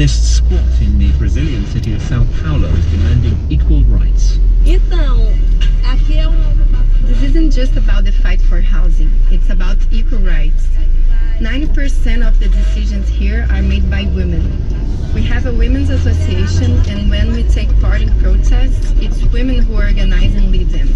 feminist squat in the Brazilian city of Sao Paulo is demanding equal rights. This isn't just about the fight for housing, it's about equal rights. 90% of the decisions here are made by women. We have a women's association, and when we take part in protests, it's women who organize and lead them.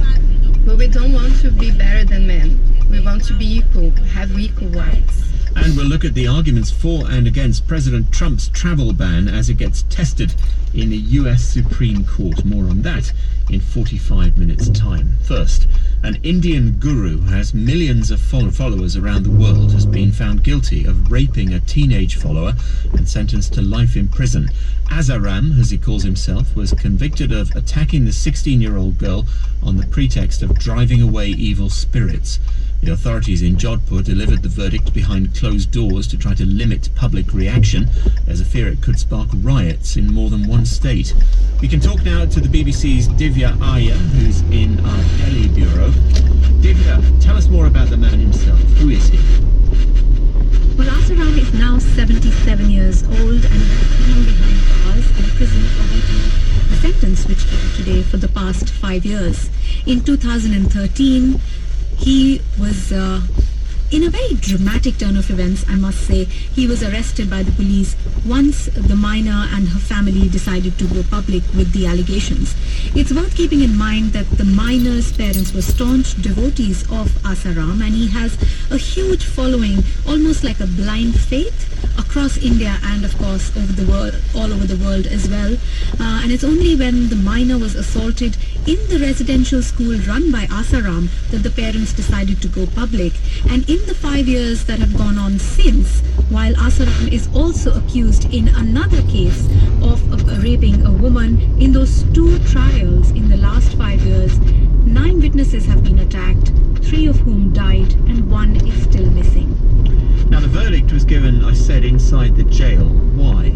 But we don't want to be better than men. We want to be equal, have equal rights. And we'll look at the arguments for and against President Trump's travel ban as it gets tested in the US Supreme Court. More on that in 45 minutes' time. First, an Indian guru who has millions of followers around the world has been found guilty of raping a teenage follower and sentenced to life in prison. Asaram, as he calls himself, was convicted of attacking the 16-year-old girl on the pretext of driving away evil spirits. The authorities in Jodhpur delivered the verdict behind closed doors to try to limit public reaction. There's a fear it could spark riots in more than one state. We can talk now to the BBC's Divya Arya, who's in our Delhi bureau. Divya, tell us more about the man himself. Who is he? Well, Asaram is now 77 years old and has been behind bars in prison awaiting a sentence which came today for the past 5 years. In 2013, he was, in a very dramatic turn of events, I must say, he was arrested by the police once the minor and her family decided to go public with the allegations. It's worth keeping in mind that the minor's parents were staunch devotees of Asaram, and he has a huge following, almost like a blind faith, across India and of course over the world, all over the world as well. And it's only when the minor was assaulted in the residential school run by Asaram that the parents decided to go public. And in the 5 years that have gone on since, while Asaram is also accused in another case of raping a woman, in those 2 trials in the last 5 years, 9 witnesses have been attacked, 3 of whom died and 1 is still missing. Now, the verdict was given, I said, inside the jail. Why?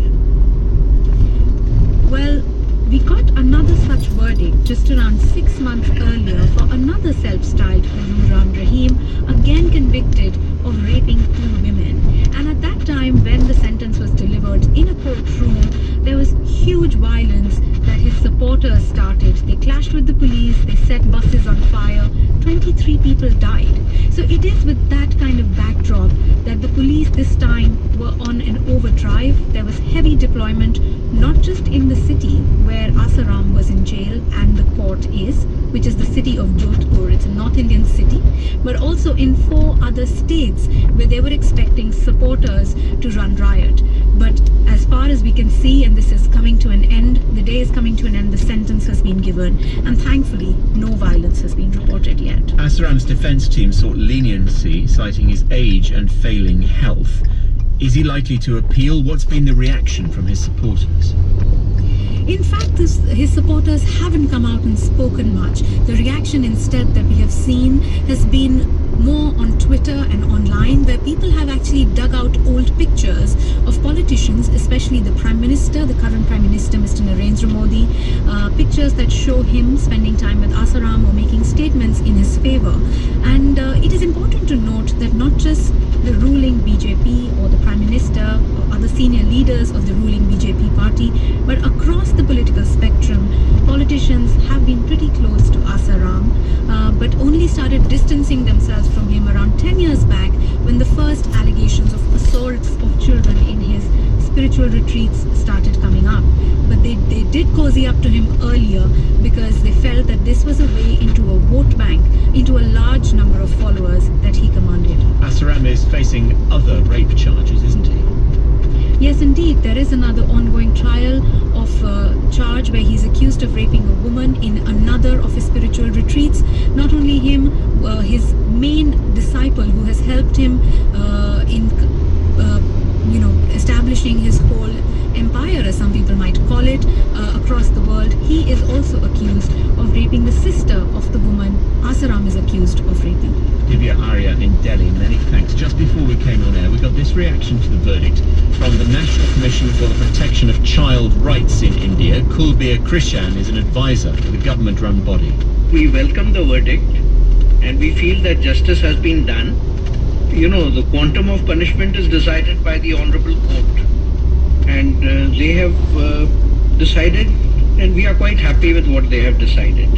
Well, we got another such verdict just around 6 months earlier for another self-styled Haroon Rahim, again convicted of raping 2 women. And at that time, when the sentence was delivered in a courtroom, there was huge violence that his supporters started. They clashed with the police, they set buses on fire, 23 people died. So it is with that kind of backdrop that the police this time were on an overdrive. There was heavy deployment, not just in the city where Asaram was in jail and the court is, which is the city of Jodhpur. It's a North Indian city, but also in 4 other states where they were expecting supporters to run riot. But as far as we can see, and this is coming to an end, the day is coming to an end, the sentence has been given, and thankfully no violence has been reported yet. Asaram's defence team sought leniency, citing his age and failing health. Is he likely to appeal? What's been the reaction from his supporters? In fact, his supporters haven't come out and spoken much. The reaction instead that we have seen has been more on Twitter and online, where people have actually dug out old pictures of politicians, especially the Prime Minister, the current Prime Minister, Mr. Narendra Modi, pictures that show him spending time with Asaram or making statements in his favor. And it is important to note that not just the ruling BJP or the Prime Minister or other senior leaders of the ruling BJP party, but across the political spectrum, politicians have been pretty close to Asaram, but only started distancing themselves from him around 10 years back when the first allegations of assaults of children in his spiritual retreats started coming up. But they did cozy up to him earlier because they felt that this was a way into a vote bank, into a large number of followers that he commanded. Asaram is facing other rape charges, isn't he? Yes, indeed. There is another ongoing trial of charge where he's accused of raping a woman in another of his spiritual retreats. Not only him, his main disciple who has helped him in establishing his whole empire, as some people might call it, across the world. He is also accused of raping the sister of the woman Asaram is accused of raping. Divya Arya in Delhi, many thanks. Just before we came on air, we got this reaction to the verdict from the National Commission for the Protection of Child Rights in India. Kulbir Krishan is an advisor to the government-run body. We welcome the verdict and we feel that justice has been done. You know, the quantum of punishment is decided by the Honorable Court. and they have decided, and we are quite happy with what they have decided.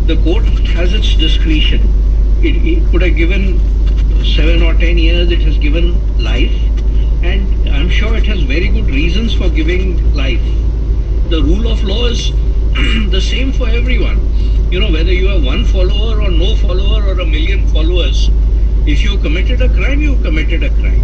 The court has its discretion. It could have given 7 or 10 years, it has given life, and I'm sure it has very good reasons for giving life. The rule of law is the same for everyone. You know, whether you have 1 follower or no follower or 1 million followers, if you committed a crime, you committed a crime.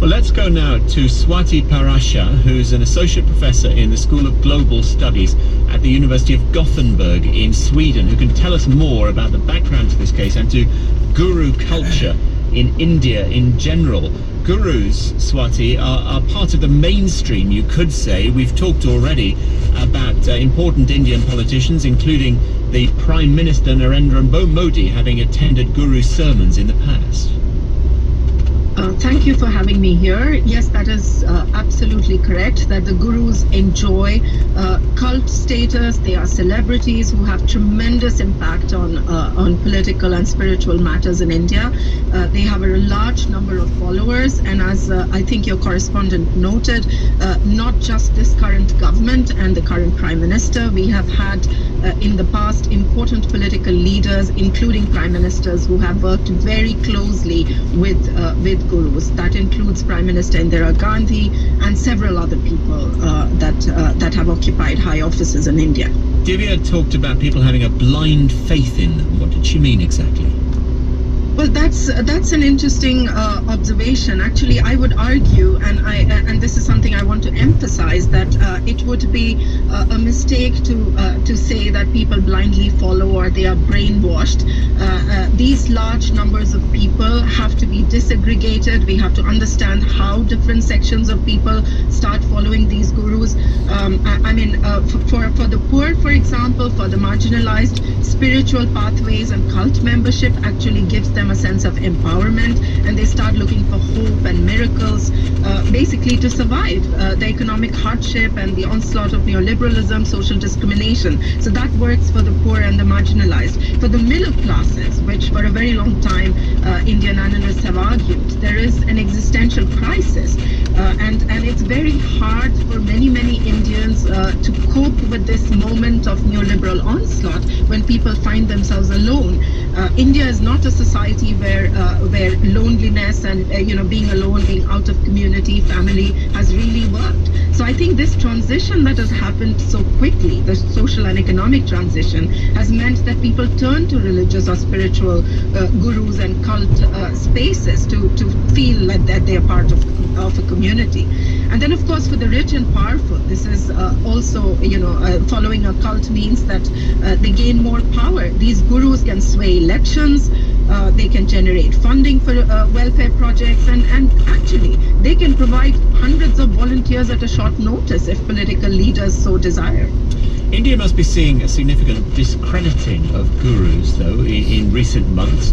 Well, let's go now to Swati Parashar, who's an associate professor in the School of Global Studies at the University of Gothenburg in Sweden, who can tell us more about the background to this case and to guru culture in India in general. Gurus, Swati, are part of the mainstream, you could say. We've talked already about important Indian politicians, including the Prime Minister Narendra Modi having attended guru sermons in the past. Thank you for having me here. Yes, that is absolutely correct, that the gurus enjoy cult status. They are celebrities who have tremendous impact on political and spiritual matters in India. They have a large number of followers, and as I think your correspondent noted, not just this current government and the current Prime Minister. We have had in the past important political leaders, including Prime Ministers, who have worked very closely with gurus. That includes Prime Minister Indira Gandhi and several other people that have occupied high offices in India. Divya talked about people having a blind faith in them. What did she mean exactly? Well, that's an interesting observation. Actually, I would argue, and this is something I want to emphasize, that it would be a mistake to say that people blindly follow or they are brainwashed. These large numbers of people have to be disaggregated. We have to understand how different sections of people start following these gurus. For the poor, for example, for the marginalized, spiritual pathways and cult membership actually gives them a sense of empowerment, and they start looking for hope and miracles, basically to survive the economic hardship and the onslaught of neoliberalism, social discrimination. So that works for the poor and the marginalized. For the middle classes, which for a very long time Indian analysts have argued, there is an existential crisis, and it's very hard for many Indians to cope with this moment of neoliberal onslaught when people find themselves alone. India is not a society where loneliness and being alone, being out of community, family has really worked. So I think this transition that has happened so quickly, the social and economic transition, has meant that people turn to religious or spiritual gurus and cult spaces to feel like that they are part of a community. And then, of course, for the rich and powerful, this is also, following a cult means that they gain more power. These gurus can sway elections, they can generate funding for welfare projects, and actually they can provide hundreds of volunteers at a short notice if political leaders so desire. India must be seeing a significant discrediting of gurus, though, in recent months.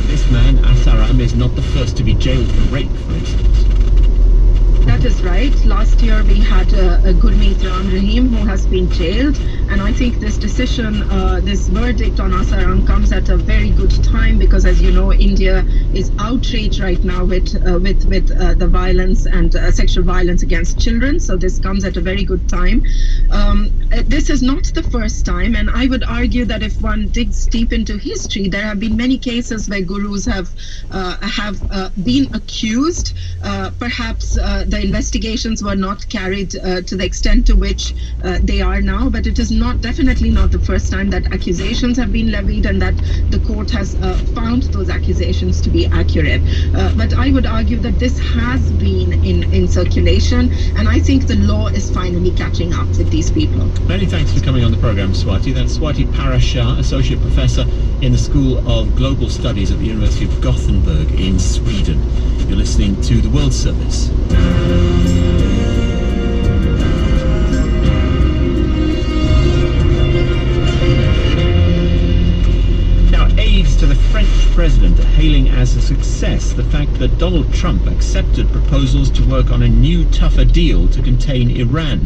This man, Asaram, is not the first to be jailed for rape, for instance. That is right. Last year we had Gurmeet Ram Rahim, who has been jailed, and I think this decision, this verdict on Asaram comes at a very good time, because, as you know, India is outraged right now with the violence and sexual violence against children. So this comes at a very good time. This is not the first time, and I would argue that if one digs deep into history, there have been many cases where gurus have been accused. Perhaps the investigations were not carried to the extent to which they are now, but it is definitely not the first time that accusations have been levied and that the court has found those accusations to be accurate. But I would argue that this has been in circulation, and I think the law is finally catching up with these people. Many thanks for coming on the programme, Swati. That's Swati Parashar, Associate Professor in the School of Global Studies at the University of Gothenburg in Sweden. You're listening to The World Service. Now, aides to the French president hailing as a success the fact that Donald Trump accepted proposals to work on a new, tougher deal to contain Iran.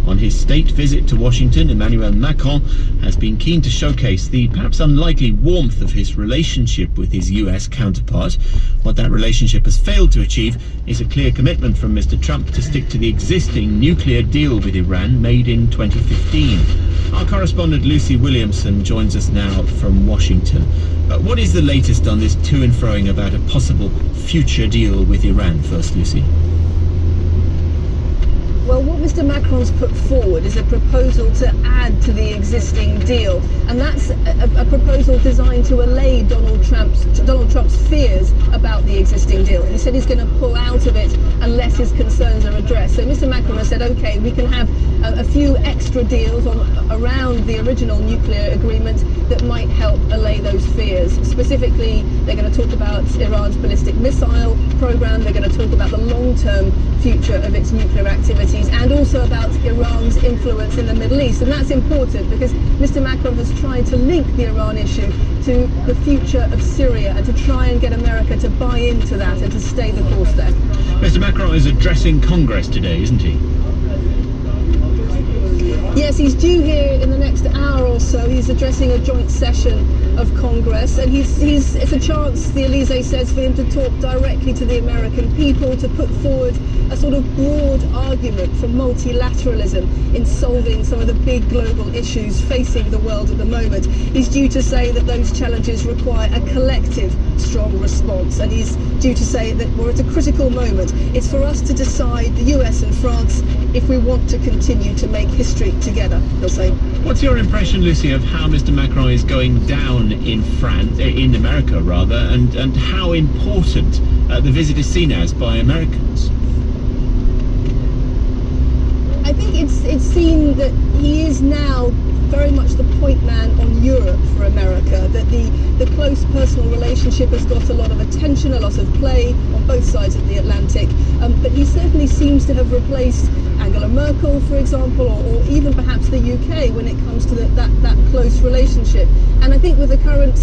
On his state visit to Washington, Emmanuel Macron has been keen to showcase the perhaps unlikely warmth of his relationship with his US counterpart. What that relationship has failed to achieve is a clear commitment from Mr. Trump to stick to the existing nuclear deal with Iran made in 2015. Our correspondent Lucy Williamson joins us now from Washington. What is the latest on this to and froing about a possible future deal with Iran first, Lucy? Well, what Mr. Macron's put forward is a proposal to add to the existing deal, and that's a proposal designed to allay Donald Trump's fears about the existing deal. He said he's going to pull out of it unless his concerns are addressed. So Mr. Macron has said, okay, we can have a few extra deals around the original nuclear agreement that might help allay those fears. Specifically, they're going to talk about Iran's ballistic missile program, they're going to talk about the long-term future of its nuclear activities, and also about Iran's influence in the Middle East. And that's important because Mr. Macron has tried to link the Iran issue to the future of Syria and to try and get America to buy into that and to stay the course there. Mr. Macron is addressing Congress today, isn't he? Yes, he's due here in the next hour or so. He's addressing a joint session of Congress, and it's a chance, the Elysee says, for him to talk directly to the American people, to put forward a sort of broad argument for multilateralism in solving some of the big global issues facing the world at the moment. He's due to say that those challenges require a collective strong response, and he's due to say that we're at a critical moment. It's for us to decide, the US and France, if we want to continue to make history together, he'll say. What's your impression, Lucy, of how Mr. Macron is going down in France, in America rather, and how important the visit is seen as by Americans? I think it's seen that he is now very much the point man on Europe for America, that the close personal relationship has got a lot of attention, a lot of play on both sides of the Atlantic, but he certainly seems to have replaced Angela Merkel, for example, or even perhaps the UK when it comes to that close relationship. And I think with the current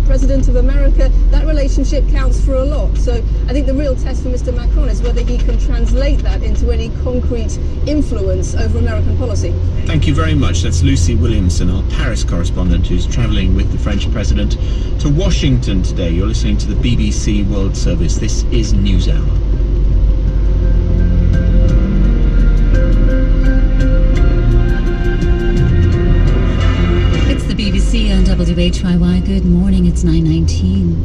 president of America, that relationship counts for a lot. So I think the real test for Mr. Macron is whether he can translate that into any concrete influence over American policy. Thank you very much. That's Lucy Williamson, our Paris correspondent, who's travelling with the French president to Washington today. You're listening to the BBC World Service. This is NewsHour. BBC on WHYY. Good morning. It's 9:19.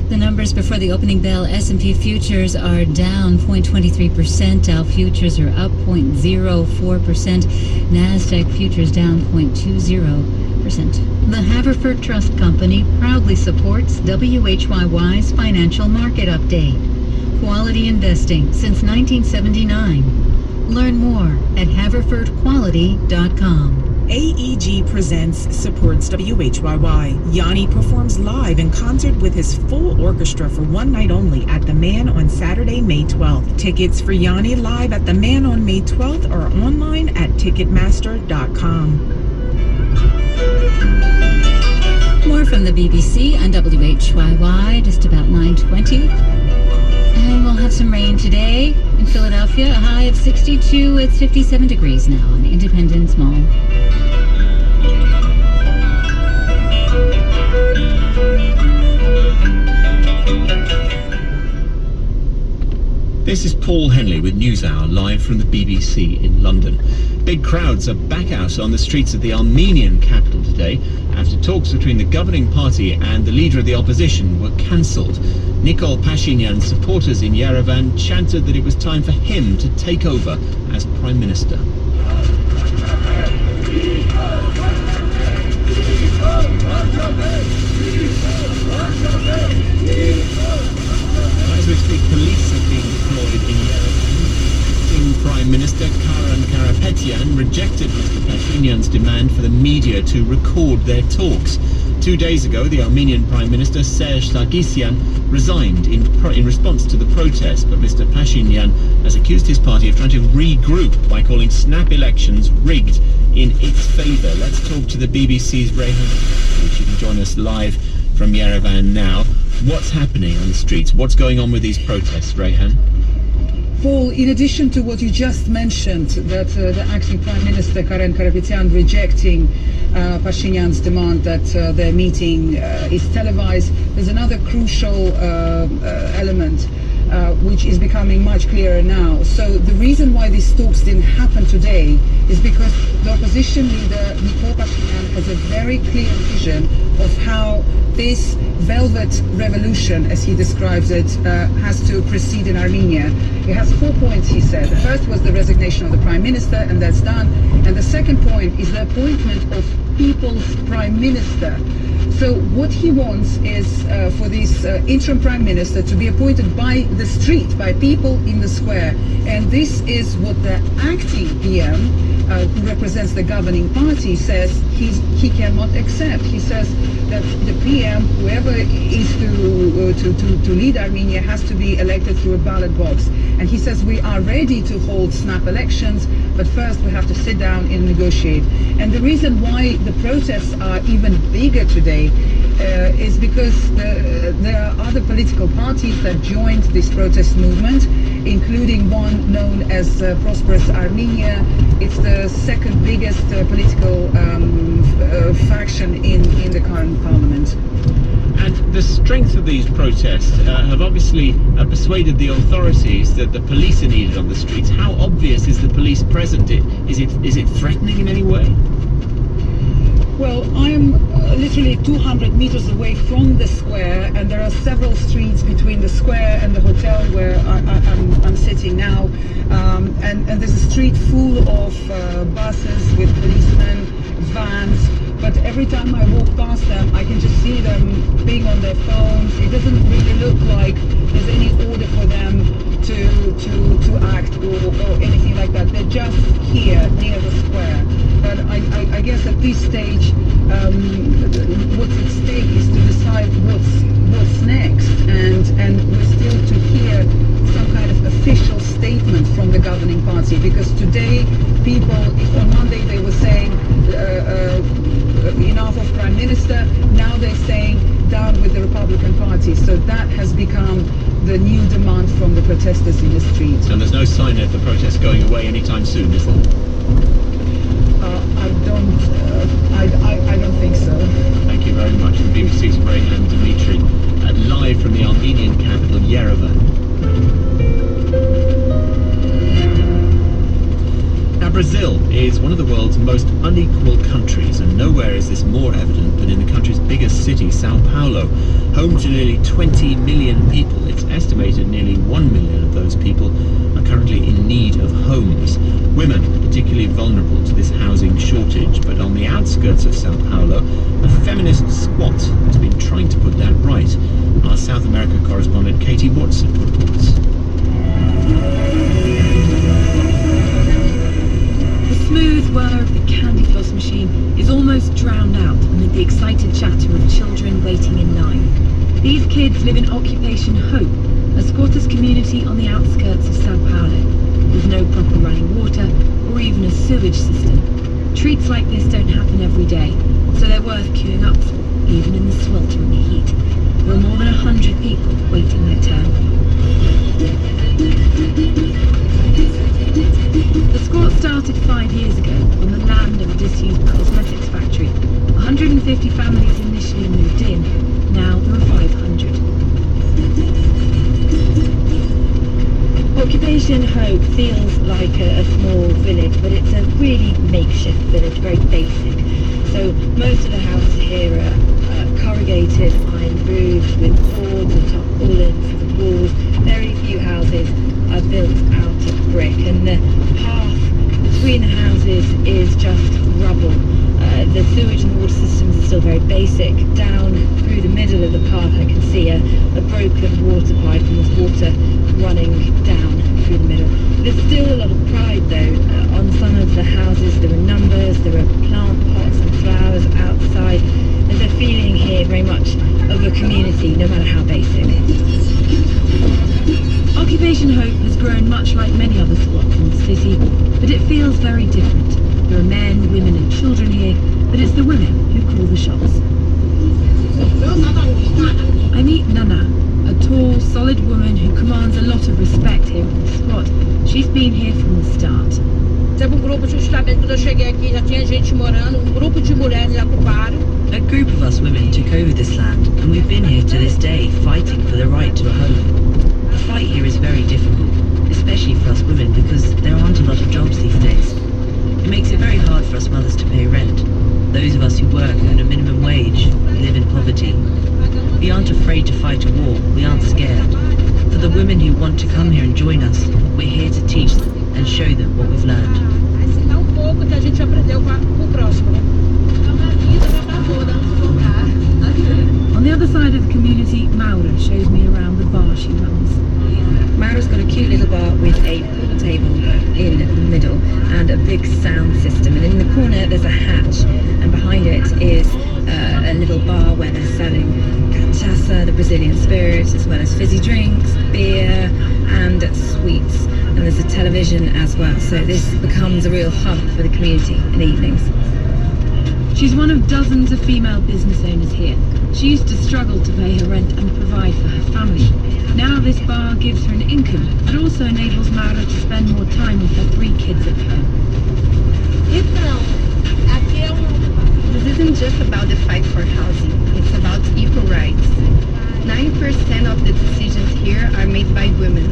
The numbers before the opening bell: S&P futures are down 0.23%. Dow futures are up 0.04%. Nasdaq futures down 0.20%. The Haverford Trust Company proudly supports WHYY's financial market update. Quality investing since 1979. Learn more at haverfordquality.com. AEG Presents supports WHYY. Yanni performs live in concert with his full orchestra for one night only at The Man on Saturday, May 12th. Tickets for Yanni live at The Man on May 12th are online at Ticketmaster.com. More from the BBC on WHYY, just about 9:20. And we'll have some rain today in Philadelphia, a high of 62. It's 57 degrees now in Independence Mall. This is Paul Henley with NewsHour, live from the BBC in London. Big crowds are back out on the streets of the Armenian capital today after talks between the governing party and the leader of the opposition were cancelled. Nikol Pashinyan's supporters in Yerevan chanted that it was time for him to take over as Prime Minister. As we speak, police are being deployed in Yerevan. Prime Minister Karan Karapetyan rejected Mr. Pashinyan's demand for the media to record their talks. 2 days ago, the Armenian Prime Minister Serge Sargsyan resigned in response to the protest, but Mr. Pashinyan has accused his party of trying to regroup by calling snap elections rigged in its favour. Let's talk to the BBC's Rehan. She can join us live from Yerevan now. What's happening on the streets? What's going on with these protests, Rehan? Paul, in addition to what you just mentioned, that the acting Prime Minister Karen Karapetyan rejecting Pashinyan's demand that their meeting is televised, there's another crucial element which is becoming much clearer now. So the reason why these talks didn't happen today is because the opposition leader Nikol Pashinyan has a very clear vision of how this velvet revolution, as he describes it, has to proceed in Armenia. He has 4 points, he said. The first was the resignation of the Prime Minister, and that's done. And the second point is the appointment of People's Prime Minister. So what he wants is for this interim Prime Minister to be appointed by the street, by people in the square. And this is what the acting PM, who represents the governing party, says he cannot accept. He says that the PM, whoever is to lead Armenia, has to be elected through a ballot box. And he says we are ready to hold snap elections, but first we have to sit down and negotiate. And the reason why the protests are even bigger today is because there are other political parties that joined this protest movement, including one known as Prosperous Armenia. It's the second biggest political faction in the current parliament. And the strength of these protests have obviously persuaded the authorities that the police are needed on the streets. How obvious is the police present? Is it threatening in any way? Well, I am literally 200 meters away from the square, and there are several streets between the square and the hotel where I'm sitting now. And there's a street full of buses with policemen, vans. But every time I walk past them, I can just see them being on their phones. It doesn't really look like there's any order for them to act or anything like that. They're just here near the square. But I guess at this stage, what's at stake is to decide what's next, and we're still to hear some kind of official statement from the governing party, because today people, if on Monday they were saying enough of Prime Minister, now they're saying down with the Republican Party. So that has become the new demand from the protesters in the street. And there's no sign of the protests going away anytime soon, is there? I don't think so. Thank you very much. The BBC's Rehan Dimitri, live from the Armenian capital, Yerevan. Now, Brazil is one of the world's most unequal countries, and nowhere is this more evident than in the country's biggest city, Sao Paulo, home to nearly 20 million people. It's estimated nearly 1 million of those people are currently in need of homes. Women are particularly vulnerable to this housing shortage, but on the outskirts of Sao Paulo, a feminist squat has been trying to put that right. Our South America correspondent Katie Watson reports. The smooth whir of the candy floss machine is almost drowned out amid the excited chatter of children waiting in line. These kids live in Occupation Hope, a squatters community on the outskirts of Sao Paulo, with no proper running water or even a sewage system. Treats like this don't happen every day, so they're worth queuing up for, even in the sweltering heat. There are more than 100 people waiting their turn. The squat started 5 years ago on the land of a disused cosmetics factory. 150 families initially moved in. Now there are 500. Occupation Hope feels like a small village, but it's a really makeshift village, very basic. So most of the houses here are corrugated iron roofs with boards and tarpaulins for the walls. Very few houses are built out of brick, and the path between the houses is just rubble. The sewage and water systems are still very basic. Down through the middle of the path I can see a broken water pipe, and there's water running down through the middle. There's still a lot of pride though. On some of the houses there are numbers, there are plant pots and flowers outside. There's a feeling here very much of a community, no matter how basic. Occupation Hope has grown much like many other squats in the city, but it feels very different. There are men, women and children here, but it's the women who call the shots. I meet Nana, a tall, solid woman who commands a lot of respect here in the squad. She's been here from the start. Teve grupo justamente quando eu cheguei aqui, já tinha gente morando, grupo de mulheres já ocuparam. A group of us women took over this land, and we've been here to this day, fighting for the right to a home. The fight here is very difficult, especially for us women, because there aren't a lot of jobs these days. It makes it very hard for us mothers to pay rent. Those of us who work earn a minimum wage, we live in poverty. We aren't afraid to fight a war, we aren't scared. For the women who want to come here and join us, we're here to teach them and show them what we've learned. Ensinar pouco que a gente aprendeu com o próximo. On the other side of the community, Maura shows me around the bar she runs. Maura's got a cute little bar with a pool table in the middle and a big sound system. And in the corner there's a hatch, and behind it is a little bar where they're selling cachaça, the Brazilian spirit, as well as fizzy drinks, beer, and sweets. And there's a television as well. So this becomes a real hub for the community in the evenings. She's one of dozens of female business owners here. She used to struggle to pay her rent and provide for her family. Now this bar gives her an income, but also enables Maura to spend more time with her 3 kids at home. This isn't just about the fight for housing, it's about equal rights. 90% of the decisions here are made by women.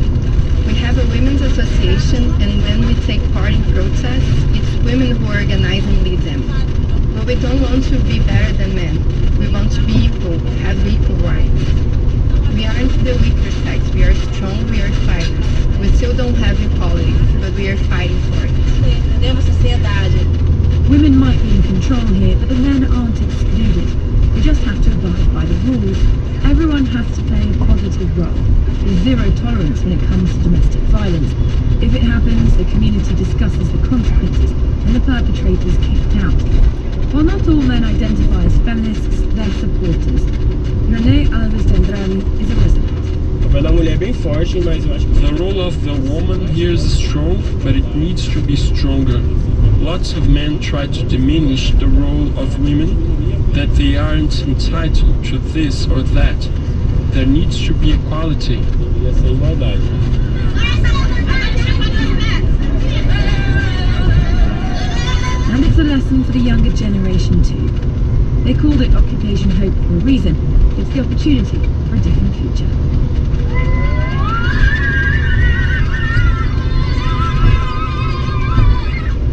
We have a women's association, and when we take part in protests, it's women who organize and lead them. But we don't want to be better than men. We want to be equal, have equal rights. We aren't the weaker sex, we are strong, we are fighters. We still don't have equality, but we are fighting for it. Women might be in control here, but the men aren't excluded. They just have to abide by the rules. Everyone has to play a positive role. There's zero tolerance when it comes to domestic violence. If it happens, the community discusses the consequences and the perpetrators kicked out. While not all men identify as feminists, they're supporters. Nene Alves de Andrade is a resident. The role of the woman here is strong, but it needs to be stronger. Lots of men try to diminish the role of women, that they aren't entitled to this or that. There needs to be equality. And it's a lesson for the younger generation too. They called it Occupation Hope for a reason. It's the opportunity for a different future.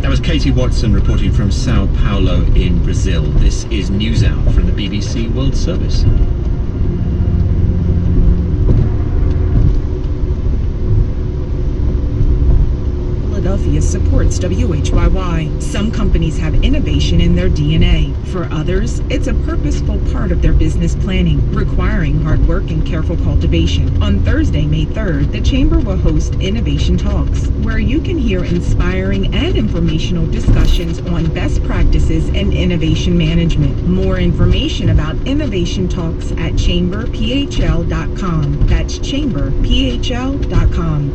That was Katie Watson reporting from Sao Paulo in Brazil. This is NewsHour from the BBC World Service. Philadelphia supports WHYY. Some companies have innovation in their DNA. For others, it's a purposeful part of their business planning, requiring hard work and careful cultivation. On Thursday, May 3rd, the Chamber will host Innovation Talks, where you can hear inspiring and informational discussions on best practices and innovation management. More information about Innovation Talks at chamberphl.com. That's chamberphl.com.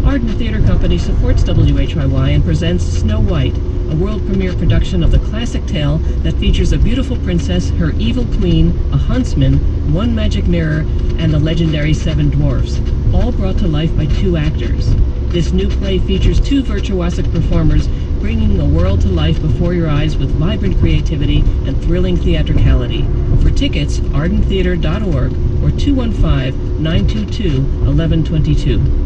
Arden Theatre Company supports WHYY and presents Snow White, a world premiere production of the classic tale that features a beautiful princess, her evil queen, a huntsman, one magic mirror, and the legendary 7 dwarfs, all brought to life by 2 actors. This new play features 2 virtuosic performers bringing the world to life before your eyes with vibrant creativity and thrilling theatricality. For tickets, ardentheater.org or 215-922-1122.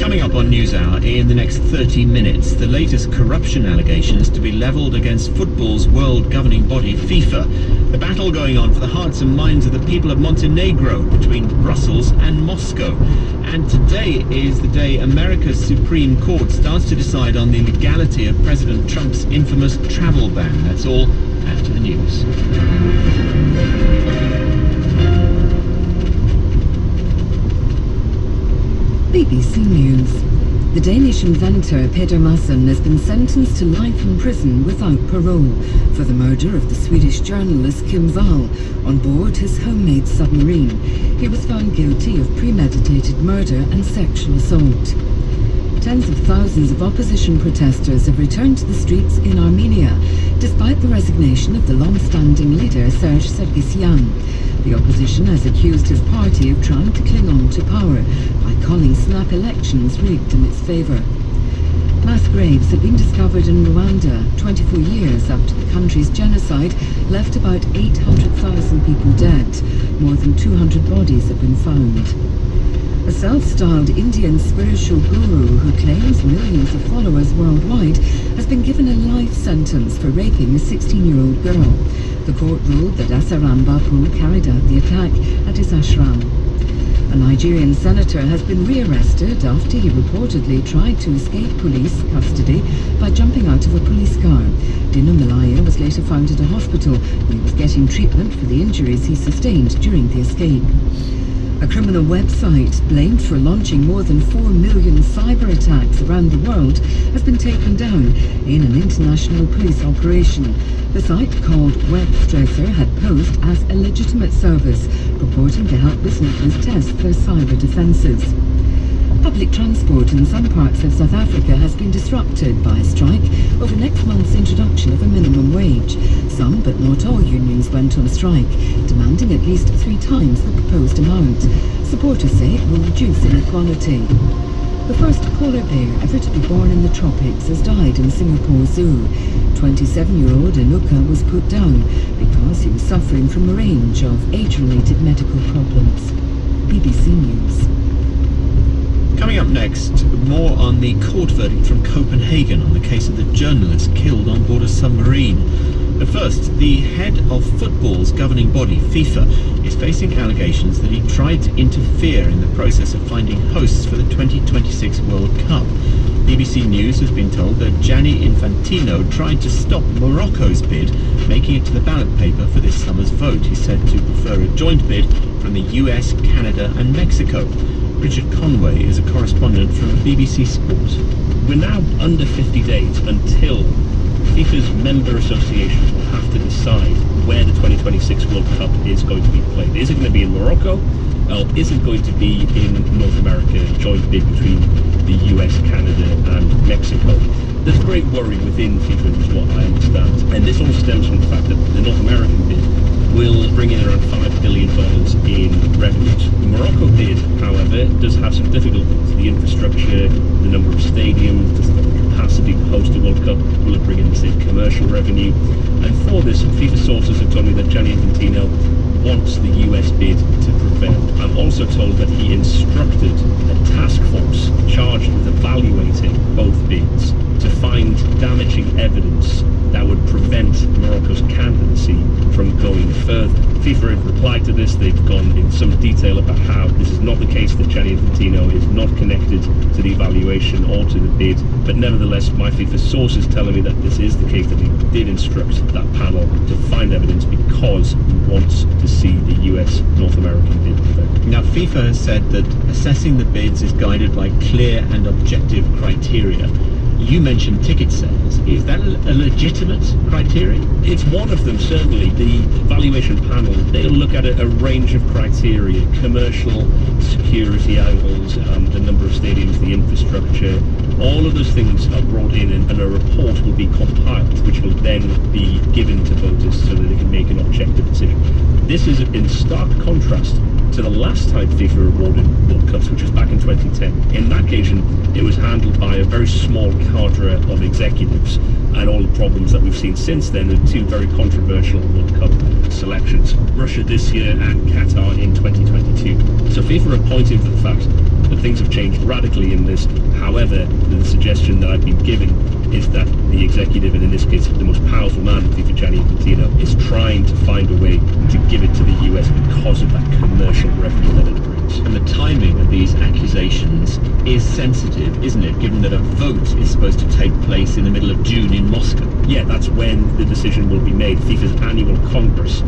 Coming up on NewsHour in the next 30 minutes, the latest corruption allegations to be levelled against football's world governing body, FIFA. The battle going on for the hearts and minds of the people of Montenegro between Brussels and Moscow. And today is the day America's Supreme Court starts to decide on the legality of President Trump's infamous travel ban. That's all after the news. BBC News. The Danish inventor Peter Madsen has been sentenced to life in prison without parole for the murder of the Swedish journalist Kim Wall on board his homemade submarine. He was found guilty of premeditated murder and sexual assault. tens of thousands of opposition protesters have returned to the streets in Armenia, despite the resignation of the long-standing leader Serge Sargsyan. The opposition has accused his party of trying to cling on to power by calling snap elections rigged in its favour. Mass graves have been discovered in Rwanda 24 years after the country's genocide left about 800,000 people dead. More than 200 bodies have been found. A self-styled Indian spiritual guru who claims millions of followers worldwide has been given a life sentence for raping a 16-year-old girl. The court ruled that Asaram Bapu carried out the attack at his ashram. A Nigerian senator has been rearrested after he reportedly tried to escape police custody by jumping out of a police car. Dino Malaya was later found at a hospital where he was getting treatment for the injuries he sustained during the escape. A criminal website blamed for launching more than 4 million cyber attacks around the world has been taken down in an international police operation. The site, called WebStressor, had posed as a legitimate service, purporting to help businesses test their cyber defences. Public transport in some parts of South Africa has been disrupted by a strike over next month's introduction of a minimum wage. Some, but not all, unions went on strike, demanding at least 3 times the proposed amount. Supporters say it will reduce inequality. The first polar bear ever to be born in the tropics has died in Singapore Zoo. 27-year-old Inuka was put down because he was suffering from a range of age-related medical problems. BBC News. Coming up next, more on the court verdict from Copenhagen on the case of the journalist killed on board a submarine. But first, the head of football's governing body, FIFA, is facing allegations that he tried to interfere in the process of finding hosts for the 2026 World Cup. BBC News has been told that Gianni Infantino tried to stop Morocco's bid making it to the ballot paper for this summer's vote. He said to prefer a joint bid from the US, Canada and Mexico. Richard Conway is a correspondent from BBC Sport. We're now under 50 days until FIFA's member associations will have to decide where the 2026 World Cup is going to be played. Is it going to be in Morocco? Or is it going to be in North America, a joint bid between the US, Canada and Mexico? There's great worry within FIFA, is what I understand. And this all stems from the fact that the North American bid will bring in around $5 billion in revenues. The Morocco bid, however, does have some difficulties. The infrastructure, the number of stadiums, the capacity to host the World Cup, will it bring in the same commercial revenue? And for this, FIFA sources have told me that Gianni Infantino wants the US bid to prevail. I'm also told that he instructed a task force charged with evaluating both bids to find damaging evidence that would prevent Morocco's candidacy from going further. FIFA have replied to this. They've gone in some detail about how this is not the case, that Gianni Infantino is not connected to the evaluation or to the bid. But nevertheless, my FIFA source is telling me that this is the case, that he did instruct that panel to find evidence because he wants to see the US North American bid prevail. Now, FIFA has said that assessing the bids is guided by clear and objective criteria. You mentioned ticket sales. Is that a legitimate criteria? It's one of them, certainly. The valuation panel, they'll look at a range of criteria: commercial, security angles, the number of stadiums, the infrastructure. All of those things are brought in, and a report will be compiled, which will then be given to voters so that they can make an objective decision. This is in stark contrast to the last time FIFA awarded World Cups, which was back in 2010. In that occasion, it was handled by a very small cadre of executives, and all the problems that we've seen since then are 2 very controversial World Cup selections: Russia this year and Qatar in 2022. So FIFA are pointing to the fact that things have changed radically in this. However, the suggestion that I've been given is that the executive, and in this case the most powerful man, FIFA, Gianni Infantino, is trying to find a way to give it to the US because of that commercial revenue that it brings. And the timing of these accusations is sensitive, isn't it, given that a vote is supposed to take place in the middle of June in Moscow? Yeah, that's when the decision will be made. FIFA's annual Congress.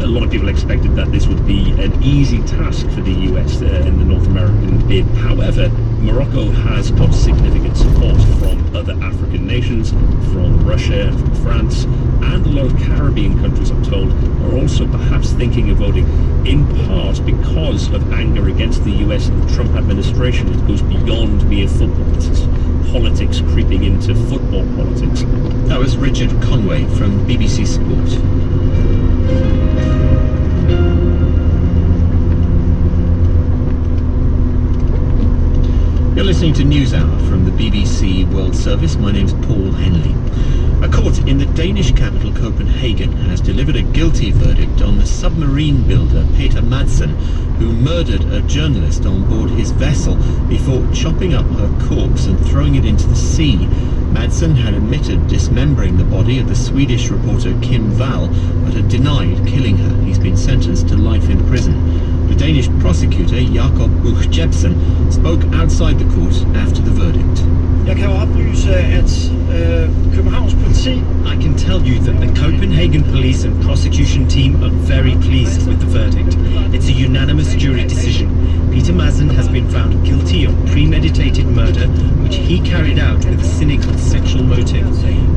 A lot of people expected that this would be an easy task for the US in the North American bid. However, Morocco has got significant support from other African nations, from Russia, from France, and a lot of Caribbean countries, I'm told, are also perhaps thinking of voting, in part because of anger against the US and the Trump administration. It goes beyond mere football. This is politics creeping into football politics. That was Richard Conway from BBC Sport. You're listening to NewsHour from the BBC World Service. My name's Paul Henley. A court in the Danish capital Copenhagen has delivered a guilty verdict on the submarine builder Peter Madsen, who murdered a journalist on board his vessel before chopping up her corpse and throwing it into the sea. Madsen had admitted dismembering the body of the Swedish reporter Kim Wall, but had denied killing her. He's been sentenced to life in prison. The Danish prosecutor Jakob Buch-Jepsen spoke outside the court after the verdict. I can tell you that the Copenhagen police and prosecution team are very pleased with the verdict. It's a unanimous jury decision. Peter Madsen has been found guilty of premeditated murder, which he carried out with a cynical sexual motive.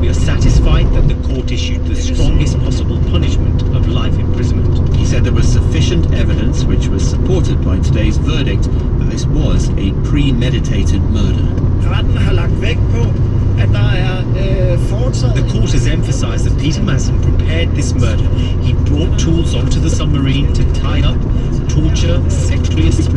We are satisfied that the court issued the strongest possible punishment of life imprisonment. He said there was sufficient evidence, which was supported by today's verdict, that this was a premeditated murder. The court has emphasized that Peter Madsen prepared this murder. He brought tools onto the submarine to tie up, torture, sexually assault.